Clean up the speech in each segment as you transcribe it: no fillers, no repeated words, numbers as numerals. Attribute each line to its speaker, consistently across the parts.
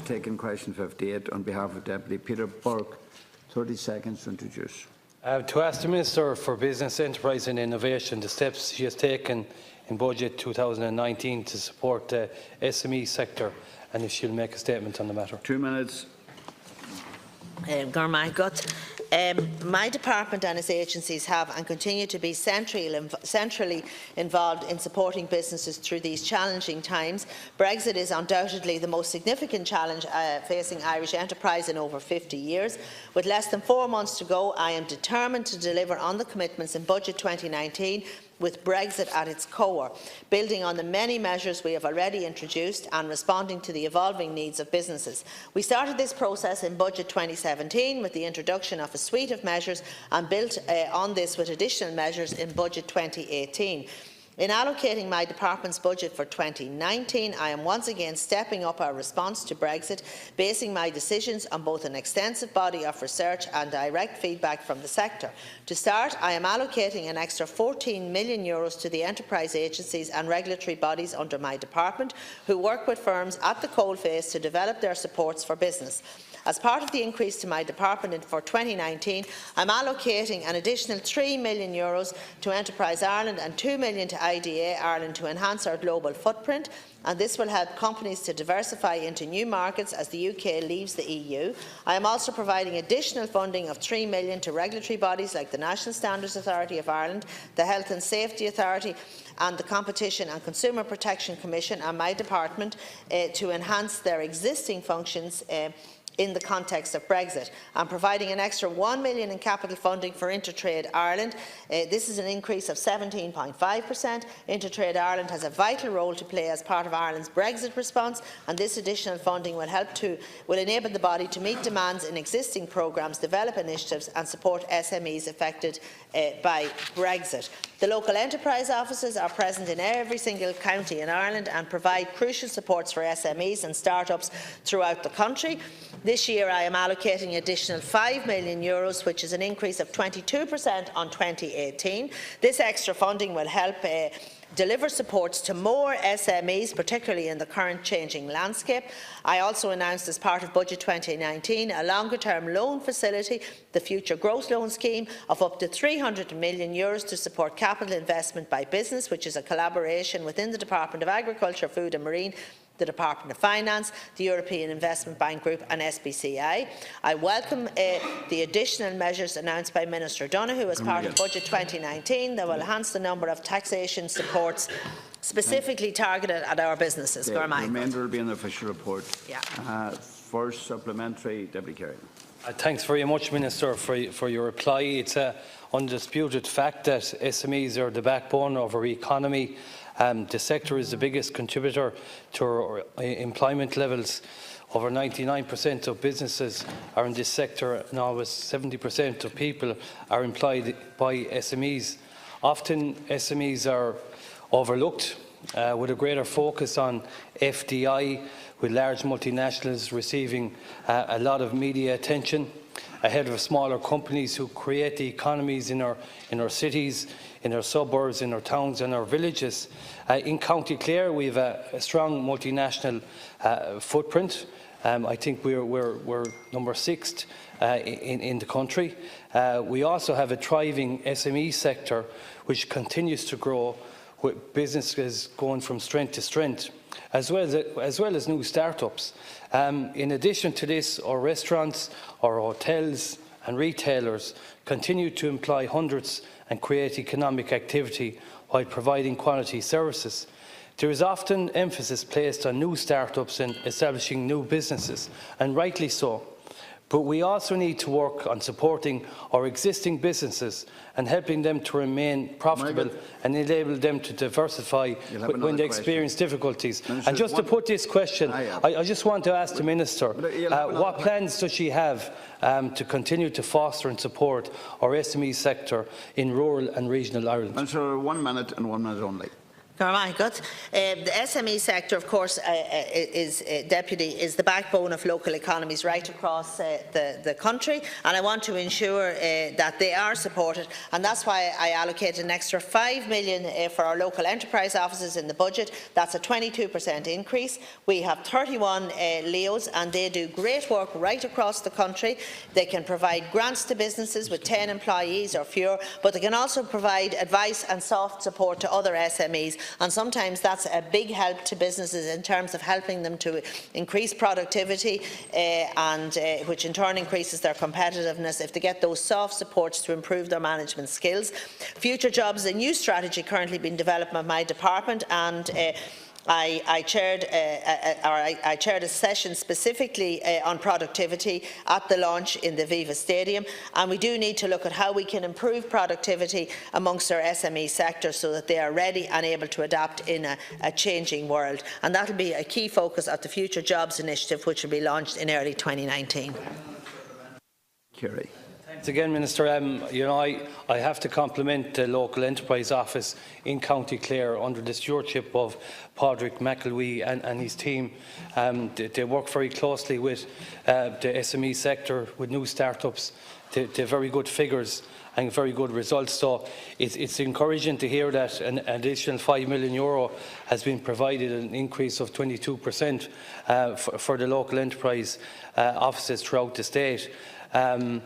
Speaker 1: taking question 58 on behalf of Deputy Peter Burke. 30 seconds to introduce.
Speaker 2: To ask the Minister for Business, Enterprise and Innovation the steps she has taken in Budget 2019 to support the SME sector and if she'll make a statement on the matter.
Speaker 1: 2 minutes.
Speaker 3: My department and its agencies have and continue to be centrally involved in supporting businesses through these challenging times. Brexit is undoubtedly the most significant challenge facing Irish enterprise in over 50 years. With less than 4 months to go, I am determined to deliver on the commitments in Budget 2019 with Brexit at its core, building on the many measures we have already introduced and responding to the evolving needs of businesses. We started this process in Budget 2017 with the introduction of a suite of measures and built on this with additional measures in Budget 2018. In allocating my department's budget for 2019, I am once again stepping up our response to Brexit, basing my decisions on both an extensive body of research and direct feedback from the sector. To start, I am allocating an extra €14 million to the enterprise agencies and regulatory bodies under my department, who work with firms at the coalface to develop their supports for business. As part of the increase to my department for 2019, I am allocating an additional €3 million to Enterprise Ireland and €2 million to IDA Ireland to enhance our global footprint, and this will help companies to diversify into new markets as the UK leaves the EU. I am also providing additional funding of €3 million to regulatory bodies like the National Standards Authority of Ireland, the Health and Safety Authority and the Competition and Consumer Protection Commission and my department to enhance their existing functions in the context of Brexit. I'm providing an extra €1 million in capital funding for Intertrade Ireland. This is an increase of 17.5%. Intertrade Ireland has a vital role to play as part of Ireland's Brexit response, and this additional funding will enable the body to meet demands in existing programmes, develop initiatives and support SMEs affected by Brexit. The local enterprise offices are present in every single county in Ireland and provide crucial supports for SMEs and start-ups throughout the country. This year I am allocating an additional €5 million, which is an increase of 22% on 2018. This extra funding will help deliver supports to more SMEs, particularly in the current changing landscape. I also announced as part of Budget 2019 a longer-term loan facility, the Future Growth Loan Scheme, of up to €300 million to support capital investment by business, which is a collaboration within the Department of Agriculture, Food and Marine, the Department of Finance, the European Investment Bank Group and SBCI. I welcome the additional measures announced by Minister Donoghue as part of Budget 2019 that will enhance the number of taxation supports specifically targeted at our businesses.
Speaker 1: The remainder will be in the official report.
Speaker 3: Yeah.
Speaker 1: First supplementary, Deputy Carey.
Speaker 2: Thanks very much, Minister, for your reply. It's an undisputed fact that SMEs are the backbone of our economy. The sector is the biggest contributor to our employment levels. Over 99% of businesses are in this sector, and almost 70% of people are employed by SMEs. Often SMEs are overlooked, with a greater focus on FDI, with large multinationals receiving a lot of media attention ahead of smaller companies who create the economies in our cities, in our suburbs, in our towns and our villages. In County Clare we have a strong multinational footprint. I think we're number 6 in the country. We also have a thriving SME sector which continues to grow, with businesses going from strength to strength, as well as new start-ups. In addition to this, our restaurants, our hotels and retailers continue to employ hundreds and create economic activity while providing quality services. There is often emphasis placed on new start-ups and establishing new businesses, and rightly so. But we also need to work on supporting our existing businesses and helping them to remain profitable and enable them to diversify when they experience difficulties. And just to put this question, I just want to ask the Minister, what plans does she have to continue to foster and support our SME sector in rural and regional Ireland?
Speaker 1: Minister, 1 minute and 1 minute only.
Speaker 3: The SME sector, of course, is the backbone of local economies right across the country, and I want to ensure that they are supported, and that's why I allocated an extra €5 million for our local enterprise offices in the budget. That's a 22% increase. We have 31 LEOs, and they do great work right across the country. They can provide grants to businesses with 10 employees or fewer, but they can also provide advice and soft support to other SMEs. And sometimes that's a big help to businesses in terms of helping them to increase productivity which in turn increases their competitiveness if they get those soft supports to improve their management skills. Future Jobs is a new strategy currently being developed by my department, and I chaired a session specifically on productivity at the launch in the Viva Stadium, and we do need to look at how we can improve productivity amongst our SME sector so that they are ready and able to adapt in a changing world, and that will be a key focus of the Future Jobs initiative, which will be launched in early 2019.
Speaker 1: Carey.
Speaker 2: Thanks again, Minister. I have to compliment the local enterprise office in County Clare under the stewardship of Padraig McElwee and his team. They work very closely with the SME sector, with new startups. They have very good figures and very good results. So it's encouraging to hear that an additional €5 million has been provided, an increase of 22% for the local enterprise offices throughout the state. Can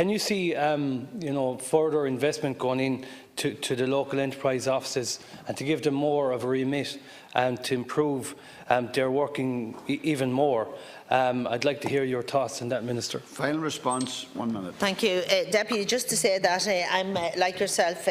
Speaker 2: you see further investment going in to the local enterprise offices and to give them more of a remit and to improve their working even more? I'd like to hear your thoughts on that, Minister.
Speaker 1: Final response, 1 minute.
Speaker 3: Thank you, Deputy. Just to say that I'm, like yourself,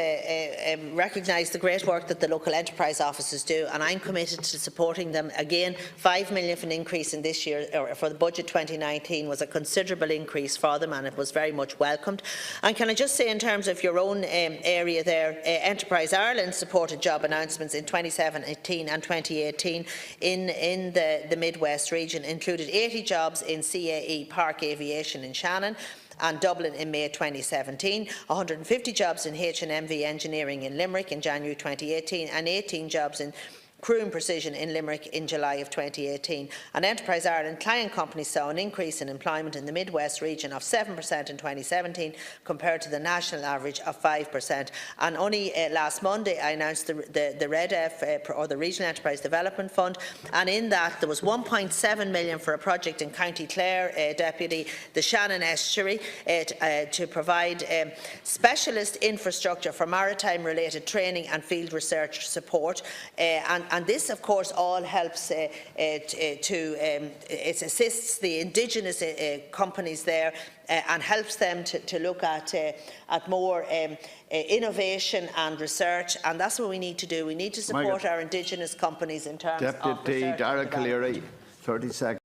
Speaker 3: recognise the great work that the local enterprise offices do, and I'm committed to supporting them. Again, €5 million for an increase in this year, or for the budget 2019, was a considerable increase for them, and it was very much welcomed. And can I just say, in terms of your own area there, Enterprise Ireland supported job announcements in 2017 and 2018 in the Midwest region, included 80 jobs in CAE Park Aviation in Shannon and Dublin in May 2017, 150 jobs in HMV Engineering in Limerick in January 2018, and 18 jobs in Crew and Precision in Limerick in July of 2018. And Enterprise Ireland client companies saw an increase in employment in the Midwest region of 7% in 2017 compared to the national average of 5%. And only last Monday I announced the REDF, or the Regional Enterprise Development Fund, and in that there was €1.7 million for a project in County Clare, Deputy, the Shannon Estuary, to provide specialist infrastructure for maritime related training and field research support, and this, of course, all helps it assists the indigenous companies there and helps them to look at more innovation and research, and that's what we need to do. We need to support our indigenous companies in terms of research.
Speaker 1: Deputy Dáil Éireann, 30 seconds.